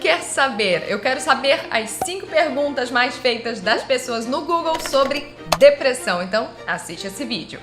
quer saber? Eu quero saber as 5 perguntas mais feitas das pessoas no Google sobre depressão. Então, assiste esse vídeo.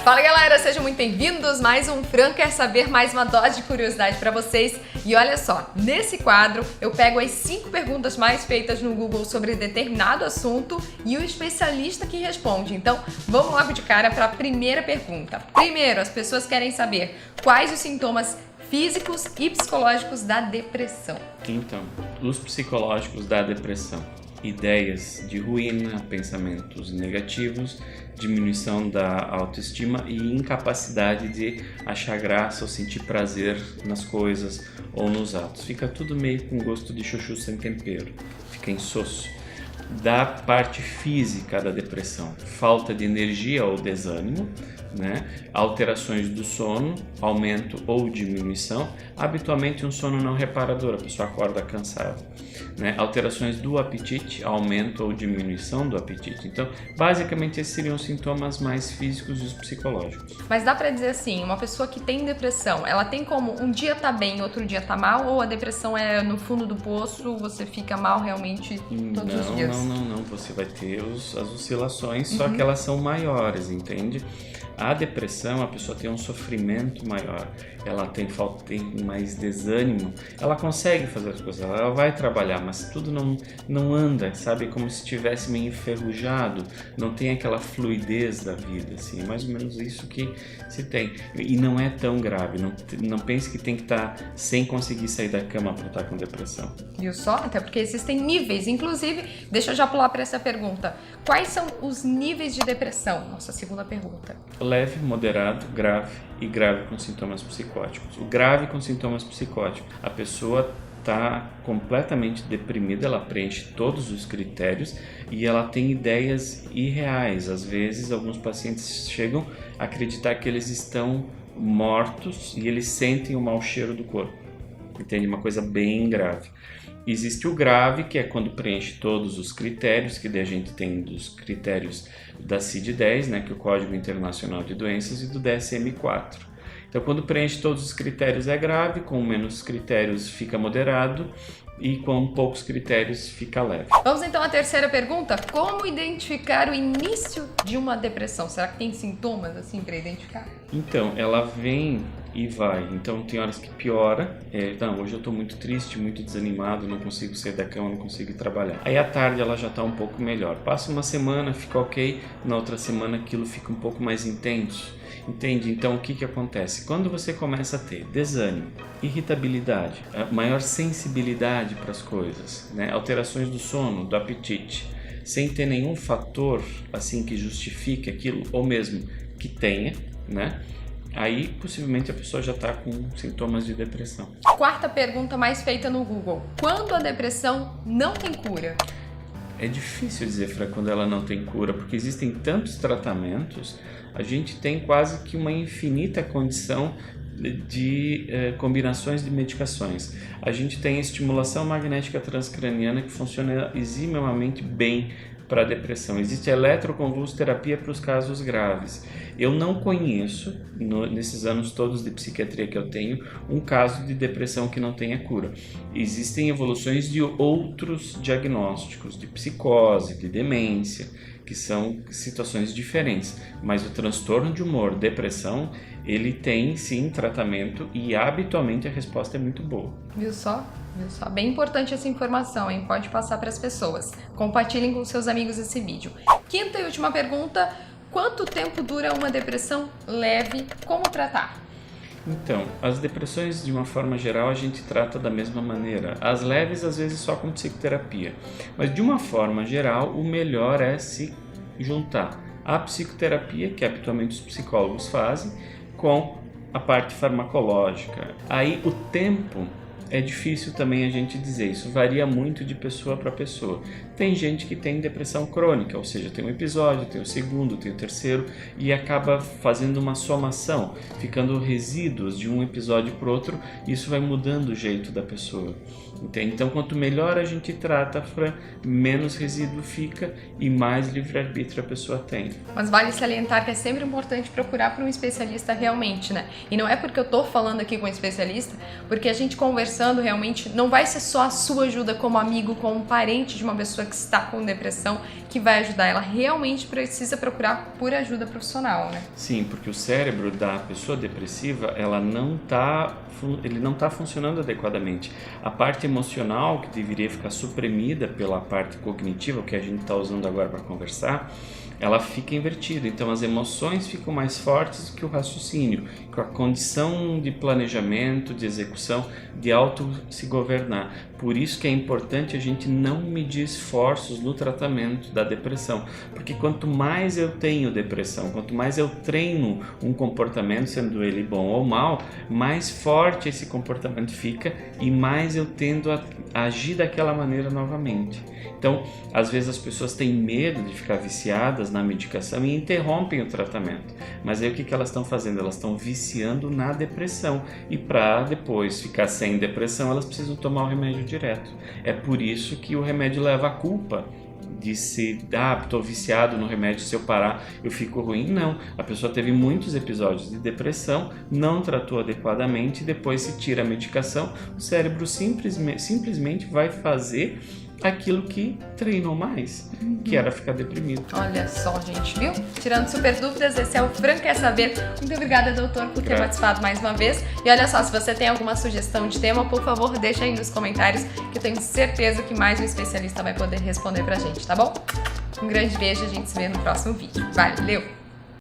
Fala galera, sejam muito bem-vindos, mais um Fran Quer Saber, mais uma dose de curiosidade para vocês. E olha só, nesse quadro eu pego as 5 perguntas mais feitas no Google sobre determinado assunto e o especialista que responde. Então vamos logo de cara para a primeira pergunta. Primeiro, as pessoas querem saber quais os sintomas físicos e psicológicos da depressão. Então, os psicológicos da depressão: ideias de ruína, pensamentos negativos, diminuição da autoestima e incapacidade de achar graça ou sentir prazer nas coisas ou nos atos. Fica tudo meio com gosto de chuchu sem tempero, fica insosso. Da parte física da depressão: falta de energia ou desânimo, alterações do sono, aumento ou diminuição, habitualmente um sono não reparador, a pessoa acorda cansada, alterações do apetite, aumento ou diminuição do apetite. Então, basicamente, esses seriam os sintomas mais físicos e os psicológicos. Mas dá pra dizer assim, uma pessoa que tem depressão, ela tem como um dia tá bem, outro dia tá mal, ou a depressão é no fundo do poço, você fica mal realmente todos os dias? Não, você vai ter as oscilações, só que elas são maiores, entende? A depressão, a pessoa tem um sofrimento maior, ela tem mais desânimo, ela consegue fazer as coisas, ela vai trabalhar, mas tudo não anda, sabe? Como se estivesse meio enferrujado, não tem aquela fluidez da vida, assim, é mais ou menos isso que se tem. E não é tão grave, não pense que tem que estar sem conseguir sair da cama para estar com depressão. Viu só? Até porque existem níveis, inclusive, deixa eu já pular para essa pergunta, quais são os níveis de depressão? Nossa segunda pergunta. Leve, moderado, grave e grave com sintomas psicóticos. O grave com sintomas psicóticos: a pessoa está completamente deprimida, ela preenche todos os critérios e ela tem ideias irreais. Às vezes, alguns pacientes chegam a acreditar que eles estão mortos e eles sentem o mau cheiro do corpo. Entende? Uma coisa bem grave. Existe o grave, que é quando preenche todos os critérios, que daí a gente tem dos critérios da CID-10, que é o Código Internacional de Doenças, e do DSM-4. Então, quando preenche todos os critérios é grave, com menos critérios fica moderado e com poucos critérios fica leve. Vamos então à terceira pergunta. Como identificar o início de uma depressão? Será que tem sintomas assim para identificar? Então, ela vem e vai. Então, tem horas que piora. Hoje eu estou muito triste, muito desanimado, não consigo sair da cama, não consigo trabalhar. Aí à tarde ela já está um pouco melhor. Passa uma semana, fica ok. Na outra semana aquilo fica um pouco mais intenso. Entende? Então, o que acontece? Quando você começa a ter desânimo, irritabilidade, maior sensibilidade para as coisas, alterações do sono, do apetite, sem ter nenhum fator assim que justifique aquilo, ou mesmo que tenha, aí possivelmente a pessoa já está com sintomas de depressão. Quarta pergunta mais feita no Google: quando a depressão não tem cura? É difícil dizer, Fran, quando ela não tem cura, porque existem tantos tratamentos, a gente tem quase que uma infinita condição de combinações de medicações. A gente tem a estimulação magnética transcraniana, que funciona eximamente bem para a depressão. Existe a eletroconvulsoterapia para os casos graves. Eu não conheço, nesses anos todos de psiquiatria que eu tenho, um caso de depressão que não tenha cura. Existem evoluções de outros diagnósticos, de psicose, de demência, que são situações diferentes. Mas o transtorno de humor, depressão, ele tem sim tratamento e habitualmente a resposta é muito boa. Viu só? Bem importante essa informação, hein? Pode passar para as pessoas. Compartilhem com seus amigos esse vídeo. Quinta e última pergunta: quanto tempo dura uma depressão leve? Como tratar? Então, as depressões, de uma forma geral, a gente trata da mesma maneira. As leves, às vezes, só com psicoterapia. Mas, de uma forma geral, o melhor é se juntar a psicoterapia, que habitualmente os psicólogos fazem, com a parte farmacológica. Aí, o tempo é difícil também a gente dizer, isso varia muito de pessoa para pessoa. Tem gente que tem depressão crônica, ou seja, tem um episódio, tem o segundo, tem o terceiro e acaba fazendo uma somação, ficando resíduos de um episódio para o outro, e isso vai mudando o jeito da pessoa. Então, quanto melhor a gente trata, menos resíduo fica e mais livre-arbítrio a pessoa tem. Mas vale salientar que é sempre importante procurar por um especialista realmente, né? E não é porque eu tô falando aqui com um especialista, porque a gente conversando realmente não vai ser só a sua ajuda como amigo, como parente de uma pessoa que está com depressão que vai ajudar. Ela realmente precisa procurar por ajuda profissional, né? Sim, porque o cérebro da pessoa depressiva, ele não está funcionando adequadamente. A parte emocional, que deveria ficar suprimida pela parte cognitiva, que a gente está usando agora para conversar, ela fica invertida. Então as emoções ficam mais fortes do que o raciocínio, com a condição de planejamento, de execução, de auto se governar. Por isso que é importante a gente não medir esforços no tratamento da depressão, porque quanto mais eu tenho depressão, quanto mais eu treino um comportamento, sendo ele bom ou mal, mais forte esse comportamento fica e mais eu tendo a agir daquela maneira novamente. Então, às vezes as pessoas têm medo de ficar viciadas na medicação e interrompem o tratamento. Mas aí o que elas estão fazendo? Elas estão viciando na depressão. E para depois ficar sem depressão, elas precisam tomar o remédio direto. É por isso que o remédio leva a culpa de se, estou viciado no remédio, se eu parar eu fico ruim. Não, a pessoa teve muitos episódios de depressão, não tratou adequadamente, depois se tira a medicação, o cérebro simplesmente vai fazer aquilo que treinou mais, que era ficar deprimido. Olha só, gente, viu? Tirando super dúvidas, esse é o Fran Quer Saber. Muito obrigada, doutor, por ter participado mais uma vez. E olha só, se você tem alguma sugestão de tema, por favor, deixa aí nos comentários, que eu tenho certeza que mais um especialista vai poder responder pra gente, tá bom? Um grande beijo, a gente se vê no próximo vídeo. Valeu!